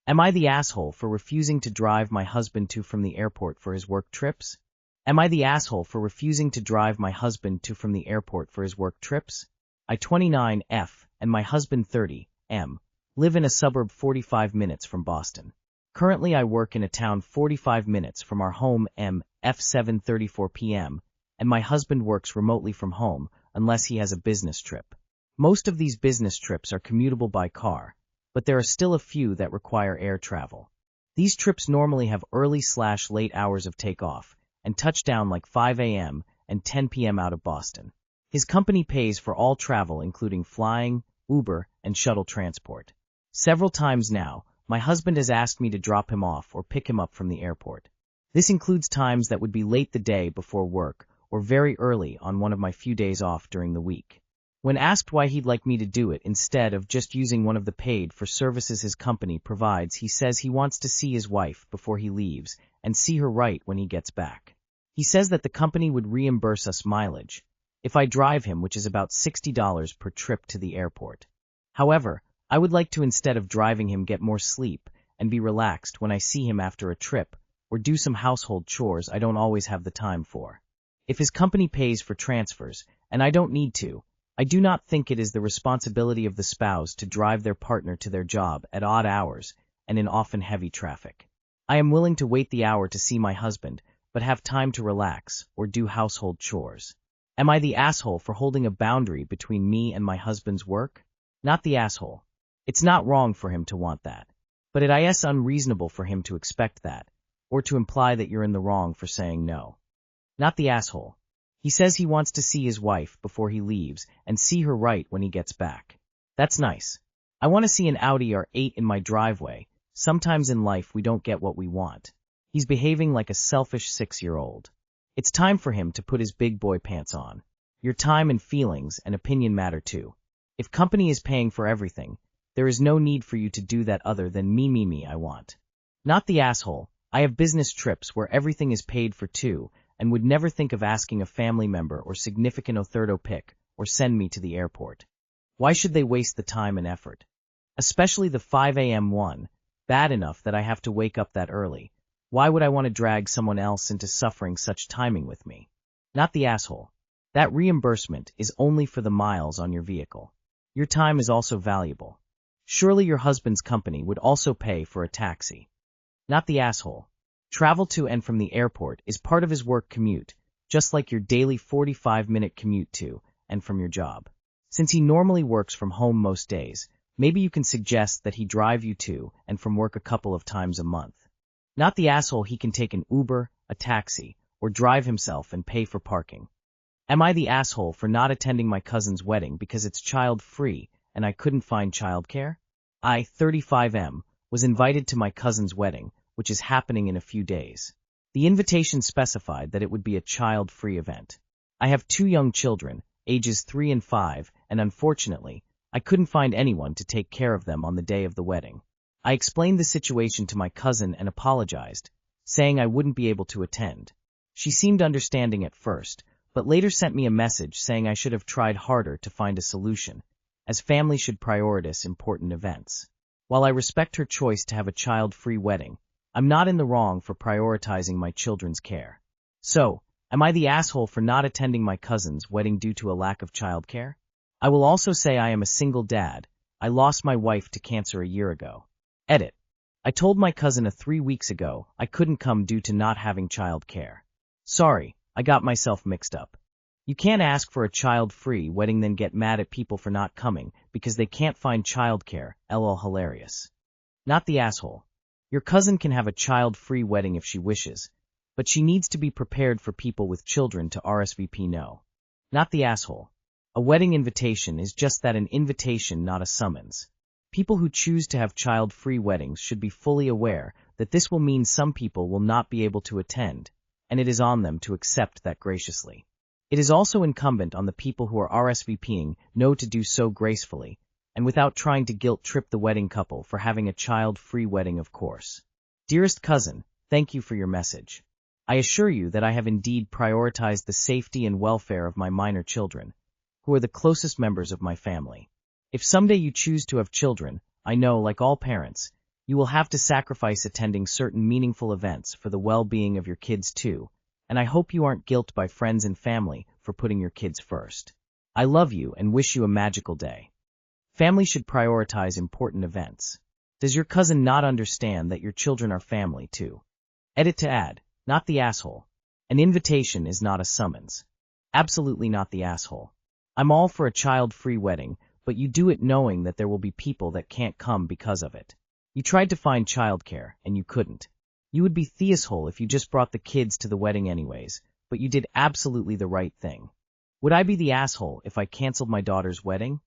Am I the asshole for refusing to drive my husband to from the airport for his work trips? Am I the asshole for refusing to drive my husband to from the airport for his work trips? I 29F and my husband 30M live in a suburb 45 minutes from Boston. Currently I work in a town 45 minutes from our home F 7:34 p.m. and my husband works remotely from home unless he has a business trip. Most of these business trips are commutable by car, but there are still a few that require air travel. These trips normally have early/late hours of takeoff and touchdown like 5 a.m. and 10 p.m. out of Boston. His company pays for all travel including flying, Uber, and shuttle transport. Several times now, my husband has asked me to drop him off or pick him up from the airport. This includes times that would be late the day before work or very early on one of my few days off during the week. When asked why he'd like me to do it instead of just using one of the paid-for services his company provides, he says he wants to see his wife before he leaves and see her right when he gets back. He says that the company would reimburse us mileage if I drive him, which is about $60 per trip to the airport. However, I would like to, instead of driving him, get more sleep and be relaxed when I see him after a trip or do some household chores I don't always have the time for. If his company pays for transfers and I don't need to, I do not think it is the responsibility of the spouse to drive their partner to their job at odd hours and in often heavy traffic. I am willing to wait the hour to see my husband, but have time to relax or do household chores. Am I the asshole for holding a boundary between me and my husband's work? Not the asshole. It's not wrong for him to want that, but it is unreasonable for him to expect that, or to imply that you're in the wrong for saying no. Not the asshole. He says he wants to see his wife before he leaves and see her right when he gets back. That's nice. I want to see an Audi R8 in my driveway. Sometimes in life we don't get what we want. He's behaving like a selfish 6-year-old. It's time for him to put his big boy pants on. Your time and feelings and opinion matter too. If company is paying for everything, there is no need for you to do that other than me, I want. Not the asshole. I have business trips where everything is paid for too, and would never think of asking a family member or significant other to pick or send me to the airport. Why should they waste the time and effort? Especially the 5 a.m. one, bad enough that I have to wake up that early. Why would I want to drag someone else into suffering such timing with me? Not the asshole. That reimbursement is only for the miles on your vehicle. Your time is also valuable. Surely your husband's company would also pay for a taxi. Not the asshole. Travel to and from the airport is part of his work commute, just like your daily 45-minute commute to and from your job. Since he normally works from home most days, maybe you can suggest that he drive you to and from work a couple of times a month. Not the asshole. He can take an Uber, a taxi, or drive himself and pay for parking. Am I the asshole for not attending my cousin's wedding because it's child-free and I couldn't find childcare? I, 35M, was invited to my cousin's wedding, which is happening in a few days. The invitation specified that it would be a child-free event. I have 2 young children, ages 3 and 5, and unfortunately, I couldn't find anyone to take care of them on the day of the wedding. I explained the situation to my cousin and apologized, saying I wouldn't be able to attend. She seemed understanding at first, but later sent me a message saying I should have tried harder to find a solution, as family should prioritize important events. While I respect her choice to have a child-free wedding, I'm not in the wrong for prioritizing my children's care. So, am I the asshole for not attending my cousin's wedding due to a lack of childcare? I will also say I am a single dad. I lost my wife to cancer a year ago. Edit. I told my cousin 3 weeks ago I couldn't come due to not having child care. Sorry, I got myself mixed up. You can't ask for a child-free wedding then get mad at people for not coming because they can't find childcare. LOL hilarious. Not the asshole. Your cousin can have a child-free wedding if she wishes, but she needs to be prepared for people with children to RSVP no. Not the asshole. A wedding invitation is just that, an invitation, not a summons. People who choose to have child-free weddings should be fully aware that this will mean some people will not be able to attend, and it is on them to accept that graciously. It is also incumbent on the people who are RSVPing no to do so gracefully, and without trying to guilt-trip the wedding couple for having a child-free wedding, of course. Dearest cousin, thank you for your message. I assure you that I have indeed prioritized the safety and welfare of my minor children, who are the closest members of my family. If someday you choose to have children, I know, like all parents, You will have to sacrifice attending certain meaningful events for the well-being of your kids too, and I hope you aren't guilted by friends and family for putting your kids first. I love you and wish you a magical day. Family should prioritize important events. Does your cousin not understand that your children are family too? Edit to add, not the asshole. An invitation is not a summons. Absolutely not the asshole. I'm all for a child-free wedding, but you do it knowing that there will be people that can't come because of it. You tried to find childcare, and you couldn't. You would be the asshole if you just brought the kids to the wedding anyways, but you did absolutely the right thing. Would I be the asshole if I canceled my daughter's wedding?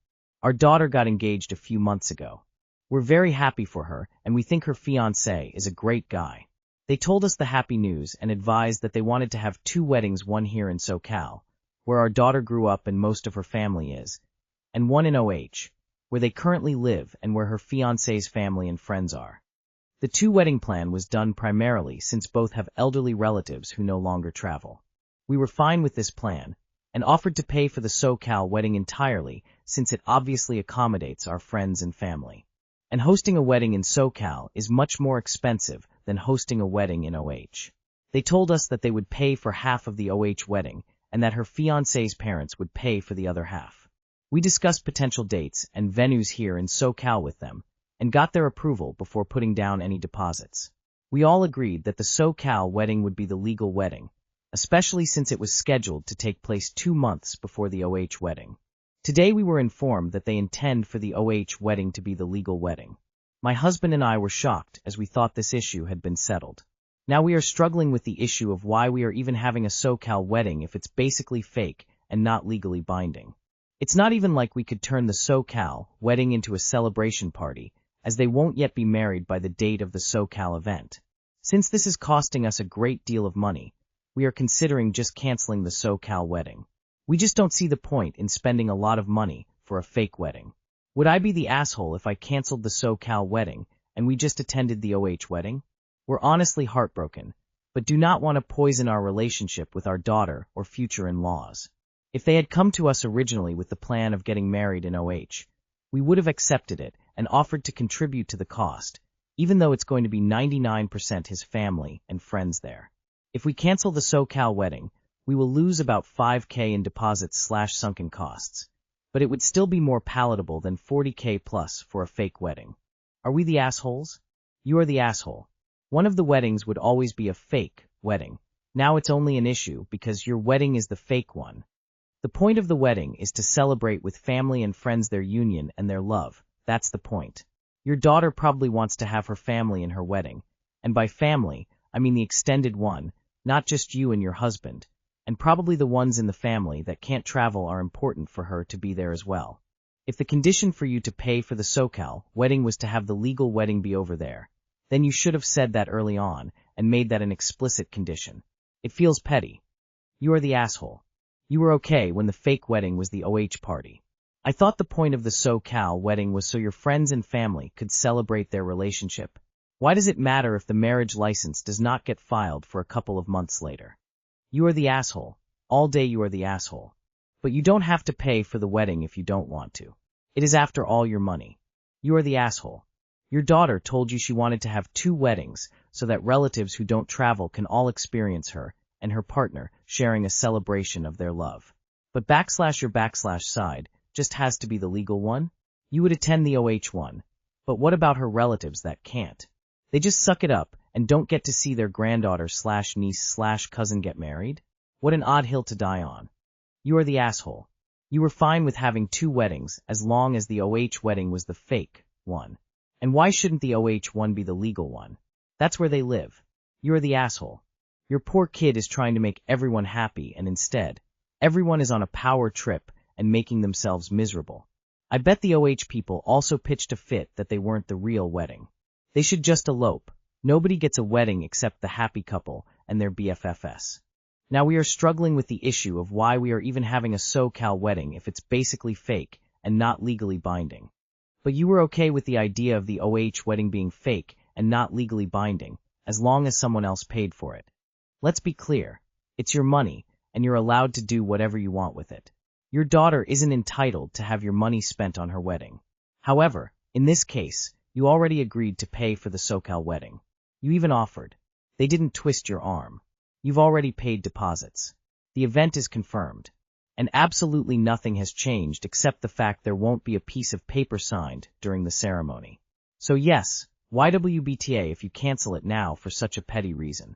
Our daughter got engaged a few months ago. We're very happy for her, and we think her fiancé is a great guy. They told us the happy news and advised that they wanted to have 2 weddings, one here in SoCal, where our daughter grew up and most of her family is, and one in OH, where they currently live and where her fiancé's family and friends are. The 2 wedding plan was done primarily since both have elderly relatives who no longer travel. We were fine with this plan, and offered to pay for the SoCal wedding entirely since it obviously accommodates our friends and family. And hosting a wedding in SoCal is much more expensive than hosting a wedding in OH. They told us that they would pay for half of the OH wedding and that her fiancé's parents would pay for the other half. We discussed potential dates and venues here in SoCal with them and got their approval before putting down any deposits. We all agreed that the SoCal wedding would be the legal wedding, especially since it was scheduled to take place 2 months before the OH wedding. Today we were informed that they intend for the OH wedding to be the legal wedding. My husband and I were shocked as we thought this issue had been settled. Now we are struggling with the issue of why we are even having a SoCal wedding if it's basically fake and not legally binding. It's not even like we could turn the SoCal wedding into a celebration party, as they won't yet be married by the date of the SoCal event. Since this is costing us a great deal of money, we are considering just canceling the SoCal wedding. We just don't see the point in spending a lot of money for a fake wedding. Would I be the asshole if I canceled the SoCal wedding and we just attended the OH wedding? We're honestly heartbroken, but do not want to poison our relationship with our daughter or future in-laws. If they had come to us originally with the plan of getting married in OH, we would have accepted it and offered to contribute to the cost, even though it's going to be 99% his family and friends there. If we cancel the SoCal wedding, we will lose about $5,000 in deposits/sunken costs, but it would still be more palatable than $40,000 plus for a fake wedding. Are we the assholes? You are the asshole. One of the weddings would always be a fake wedding. Now it's only an issue because your wedding is the fake one. The point of the wedding is to celebrate with family and friends their union and their love. That's the point. Your daughter probably wants to have her family in her wedding, and by family, I mean the extended one, not just you and your husband, and probably the ones in the family that can't travel are important for her to be there as well. If the condition for you to pay for the SoCal wedding was to have the legal wedding be over there, then you should have said that early on and made that an explicit condition. It feels petty. You are the asshole. You were okay when the fake wedding was the OH party. I thought the point of the SoCal wedding was so your friends and family could celebrate their relationship. Why does it matter if the marriage license does not get filed for a couple of months later? You are the asshole. All day you are the asshole. But you don't have to pay for the wedding if you don't want to. It is after all your money. You are the asshole. Your daughter told you she wanted to have 2 weddings so that relatives who don't travel can all experience her and her partner sharing a celebration of their love. But /your side just has to be the legal one? You would attend the OH one. But what about her relatives that can't? They just suck it up and don't get to see their granddaughter/niece/cousin get married? What an odd hill to die on. You are the asshole. You were fine with having 2 weddings as long as the OH wedding was the fake one. And why shouldn't the OH one be the legal one? That's where they live. You are the asshole. Your poor kid is trying to make everyone happy and instead, everyone is on a power trip and making themselves miserable. I bet the OH people also pitched a fit that they weren't the real wedding. They should just elope. Nobody gets a wedding except the happy couple and their BFFs. Now we are struggling with the issue of why we are even having a SoCal wedding if it's basically fake and not legally binding. But you were okay with the idea of the OH wedding being fake and not legally binding, as long as someone else paid for it. Let's be clear. It's your money, and you're allowed to do whatever you want with it. Your daughter isn't entitled to have your money spent on her wedding. However, in this case, You already agreed to pay for the SoCal wedding. You even offered. They didn't twist your arm. You've already paid deposits. The event is confirmed. And absolutely nothing has changed except the fact there won't be a piece of paper signed during the ceremony. So yes, YWBTA if you cancel it now for such a petty reason.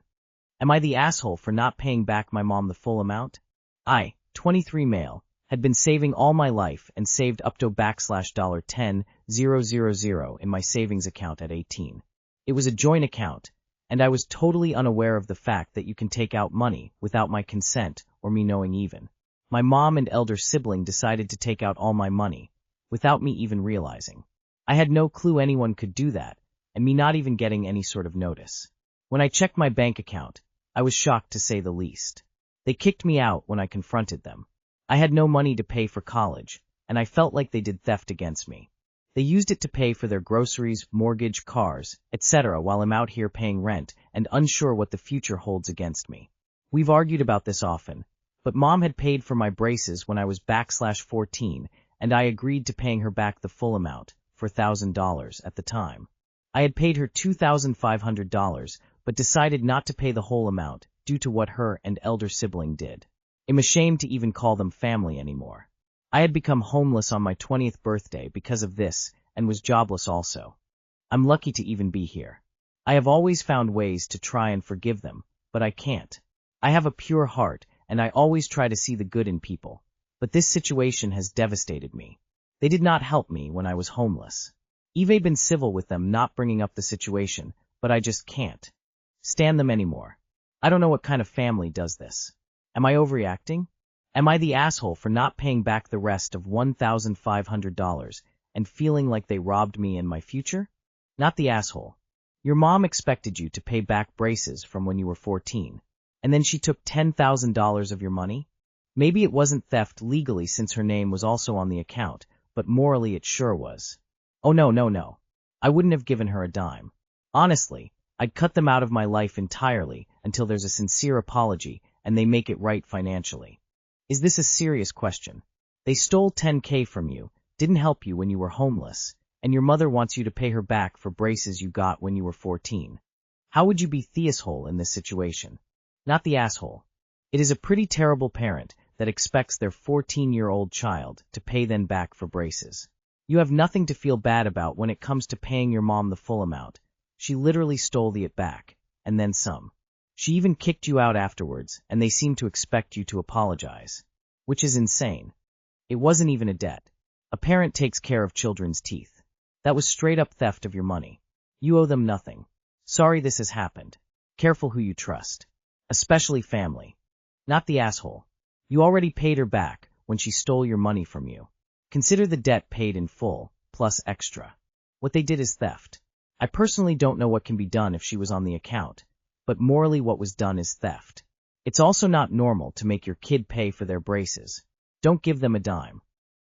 Am I the asshole for not paying back my mom the full amount? I, 23 male, had been saving all my life and saved up to $10,000 in my savings account at 18. It was a joint account, and I was totally unaware of the fact that you can take out money without my consent or me knowing even. My mom and elder sibling decided to take out all my money, without me even realizing. I had no clue anyone could do that, and me not even getting any sort of notice. When I checked my bank account, I was shocked to say the least. They kicked me out when I confronted them. I had no money to pay for college, and I felt like they did theft against me. They used it to pay for their groceries, mortgage, cars, etc. while I'm out here paying rent and unsure what the future holds against me. We've argued about this often, but Mom had paid for my braces when I was /14, and I agreed to paying her back the full amount, $4,000 at the time. I had paid her $2,500, but decided not to pay the whole amount due to what her and elder sibling did. I'm ashamed to even call them family anymore. I had become homeless on my 20th birthday because of this and was jobless also. I'm lucky to even be here. I have always found ways to try and forgive them, but I can't. I have a pure heart, and I always try to see the good in people, but this situation has devastated me. They did not help me when I was homeless. I've been civil with them not bringing up the situation, but I just can't stand them anymore. I don't know what kind of family does this. Am I overreacting? Am I the asshole for not paying back the rest of $1,500 and feeling like they robbed me and my future? Not the asshole. Your mom expected you to pay back braces from when you were 14, and then she took $10,000 of your money? Maybe it wasn't theft legally since her name was also on the account, but morally it sure was. Oh no. I wouldn't have given her a dime. Honestly, I'd cut them out of my life entirely until there's a sincere apology and they make it right financially. Is this a serious question? They stole $10K from you, didn't help you when you were homeless, and your mother wants you to pay her back for braces you got when you were 14. How would you be the asshole in this situation? Not the asshole. It is a pretty terrible parent that expects their 14-year-old child to pay them back for braces. You have nothing to feel bad about when it comes to paying your mom the full amount. She literally stole it back, and then some. She even kicked you out afterwards, and they seem to expect you to apologize. Which is insane. It wasn't even a debt. A parent takes care of children's teeth. That was straight up theft of your money. You owe them nothing. Sorry this has happened. Careful who you trust. Especially family. Not the asshole. You already paid her back when she stole your money from you. Consider the debt paid in full, plus extra. What they did is theft. I personally don't know what can be done if she was on the account, but morally what was done is theft. It's also not normal to make your kid pay for their braces. Don't give them a dime.